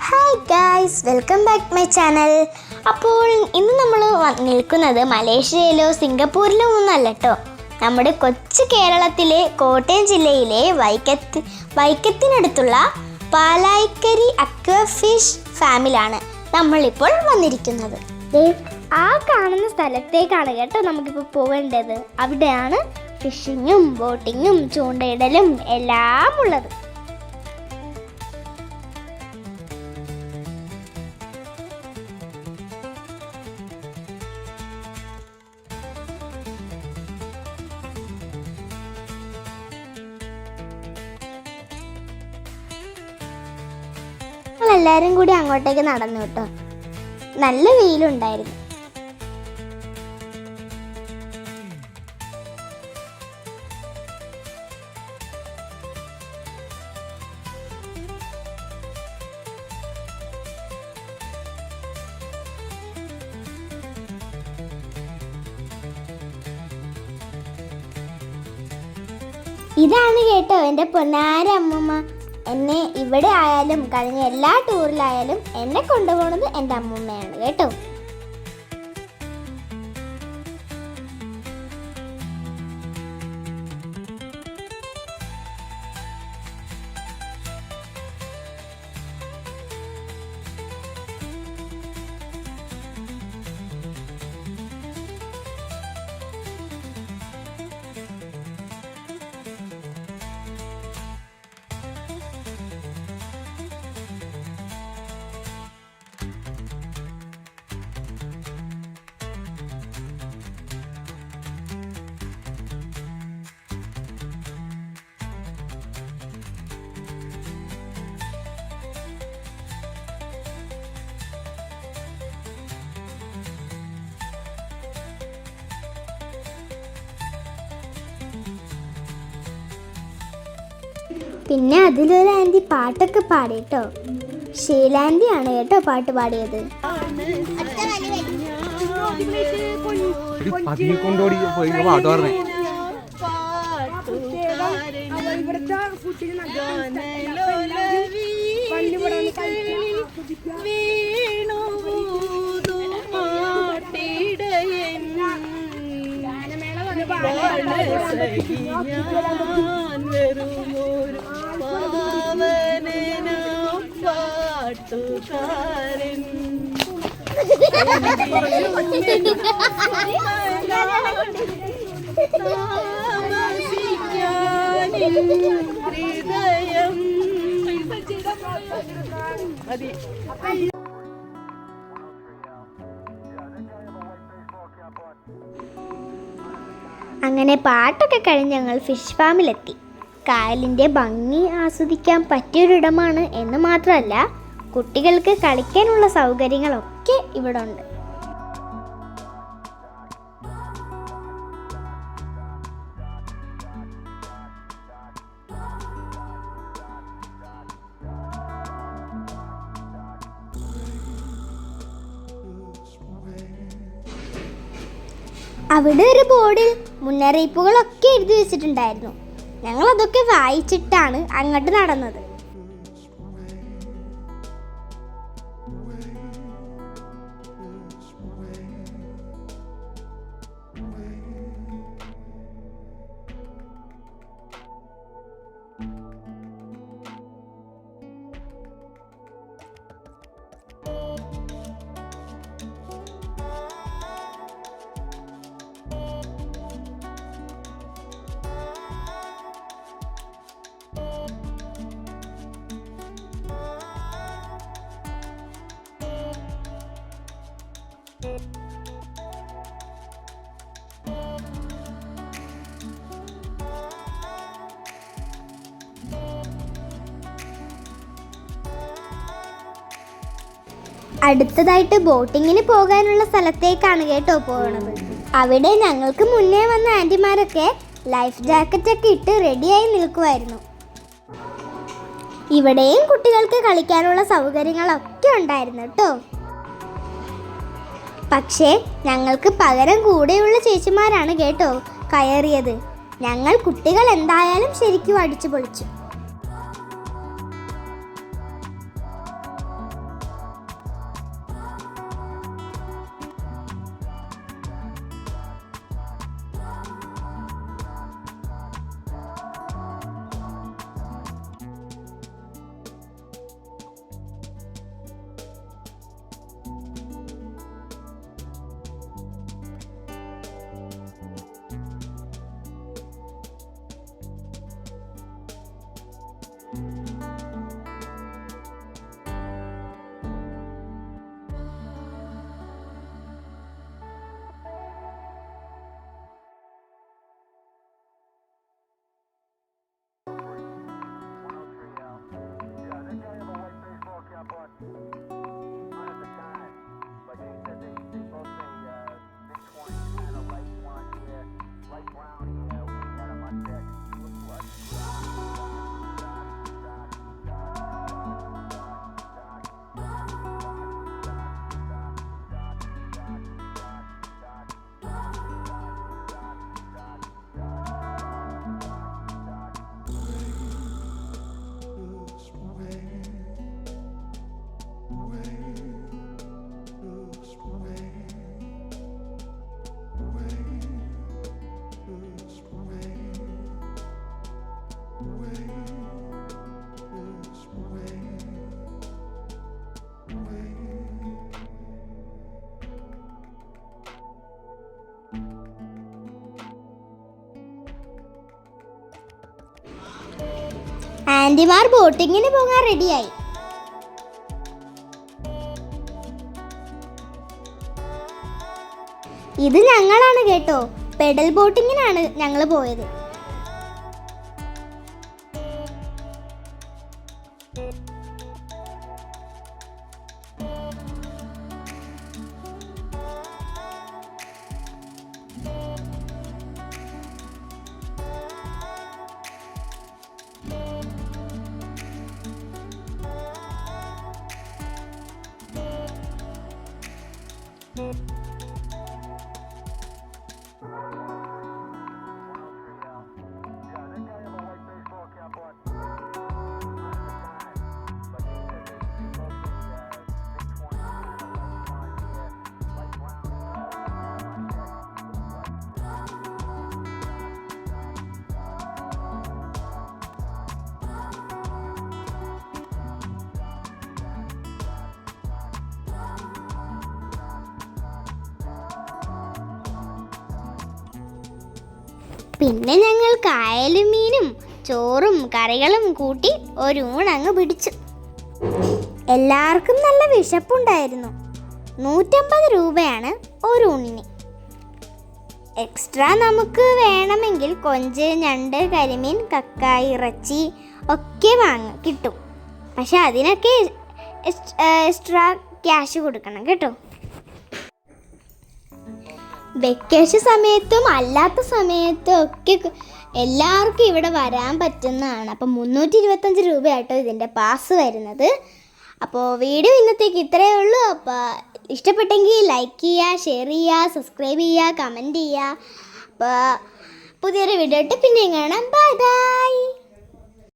Hi guys, welcome back my channel. അപ്പോൾ ഇന്ന് നമ്മൾ നിൽക്കുന്നത് മലേഷ്യയിലോ സിംഗപ്പൂരിലോ ഒന്നല്ല കേട്ടോ. നമ്മുടെ കൊച്ചു കേരളത്തിലെ കോട്ടയം ജില്ലയിലെ വൈക്കത്തിനടുത്തുള്ള പാലായ്ക്കരി അക്വ ഫിഷ് ഫാമിലാണ് നമ്മളിപ്പോൾ വന്നിരിക്കുന്നത്. ആ കാണുന്ന സ്ഥലത്തേക്കാണ് കേട്ടോ നമുക്കിപ്പോൾ പോകേണ്ടത്. അവിടെയാണ് ഫിഷിങ്ങും ബോട്ടിങ്ങും ചൂണ്ടയിടലും എല്ലാം ഉള്ളത്. എല്ലാവരും കൂടി അങ്ങോട്ടേക്ക് നടന്നു കേട്ടോ. നല്ല വെയിലുണ്ടായിരുന്നു. ഇതാണ് കേട്ടോ എൻ്റെ പൊന്നാര അമ്മമ്മ. എന്നെ ഇവിടെ ആയാലും കഴിഞ്ഞ എല്ലാ ടൂറിലായാലും എന്നെ കൊണ്ടുപോകുന്നത് എൻ്റെ അമ്മൂമ്മയാണ് കേട്ടോ. പിന്നെ അതിലൊരു ആൻറ്റി പാട്ടൊക്കെ പാടി കേട്ടോ. ഷീലാൻറ്റിയാണ് കേട്ടോ പാട്ട് പാടിയത്. അങ്ങനെ പാട്ടൊക്കെ കഴിഞ്ഞ് ഞങ്ങൾ ഫിഷ് ഫാമിലെത്തി. കായലിൻ്റെ ഭംഗി ആസ്വദിക്കാൻ പറ്റിയൊരിടമാണ് എന്ന് മാത്രമല്ല, കുട്ടികൾക്ക് കളിക്കാനുള്ള സൗകര്യങ്ങളൊക്കെ ഇവിടെ ഉണ്ട്. അവിടെ ഒരു ബോർഡിൽ മുന്നറിയിപ്പുകളൊക്കെ എഴുതി വെച്ചിട്ടുണ്ടായിരുന്നു. ഞങ്ങളതൊക്കെ വായിച്ചിട്ടാണ് അങ്ങോട്ട് നടന്നത്. അടുത്തതായിട്ട് ബോട്ടിങ്ങിന് പോകാനുള്ള സ്ഥലത്തേക്കാണ് കേട്ടോ പോകുന്നത്. അവിടെ ഞങ്ങൾക്ക് മുന്നേ വന്ന ആൻറ്റിമാരൊക്കെ ലൈഫ് ജാക്കറ്റൊക്കെ ഇട്ട് റെഡിയായി നിൽക്കുമായിരുന്നു. ഇവിടെയും കുട്ടികൾക്ക് കളിക്കാനുള്ള സൗകര്യങ്ങളൊക്കെ ഉണ്ടായിരുന്നു കേട്ടോ. പക്ഷേ ഞങ്ങൾക്ക് പകരം കൂടെയുള്ള ചേച്ചിമാരാണ് കേട്ടോ കയറിയത്. ഞങ്ങൾ കുട്ടികൾ എന്തായാലും ശരിക്കും അടിച്ചു പൊളിച്ചു. ആൻറ്റിമാർ ബോട്ടിങ്ങിന് പോകാൻ റെഡിയായി. ഇത് ഞങ്ങളാണ് കേട്ടോ. പെഡൽ ബോട്ടിങ്ങിനാണ് ഞങ്ങൾ പോയത്. പിന്നെ ഞങ്ങൾ കായലും മീനും ചോറും കറികളും കൂട്ടി ഒരു ഊണങ്ങ് പിടിച്ചു. എല്ലാവർക്കും നല്ല വിശപ്പുണ്ടായിരുന്നു. 150 രൂപയാണ് ഒരു ഊണിന്. എക്സ്ട്രാ നമുക്ക് വേണമെങ്കിൽ കൊഞ്ച്, ഞണ്ട്, കരിമീൻ, കക്ക, ഇറച്ചി ഒക്കെ കിട്ടും. പക്ഷെ അതിനൊക്കെ എക്സ്ട്രാ ക്യാഷ് കൊടുക്കണം കേട്ടോ. വെക്കേഷൻ സമയത്തും അല്ലാത്ത സമയത്തും ഒക്കെ എല്ലാവർക്കും ഇവിടെ വരാൻ പറ്റുന്നതാണ്. അപ്പോൾ 325 രൂപയാട്ടോ ഇതിൻ്റെ പാസ് വരുന്നത്. അപ്പോൾ വീഡിയോ ഇന്നത്തേക്ക് ഇത്രയേ ഉള്ളൂ. അപ്പോൾ ഇഷ്ടപ്പെട്ടെങ്കിൽ ലൈക്ക് ചെയ്യുക, ഷെയർ ചെയ്യുക, സബ്സ്ക്രൈബ് ചെയ്യുക, കമൻറ്റ് ചെയ്യുക. അപ്പോൾ പുതിയൊരു വീഡിയോ ഇട്ട് പിന്നെയും കാണാം. Bye bye.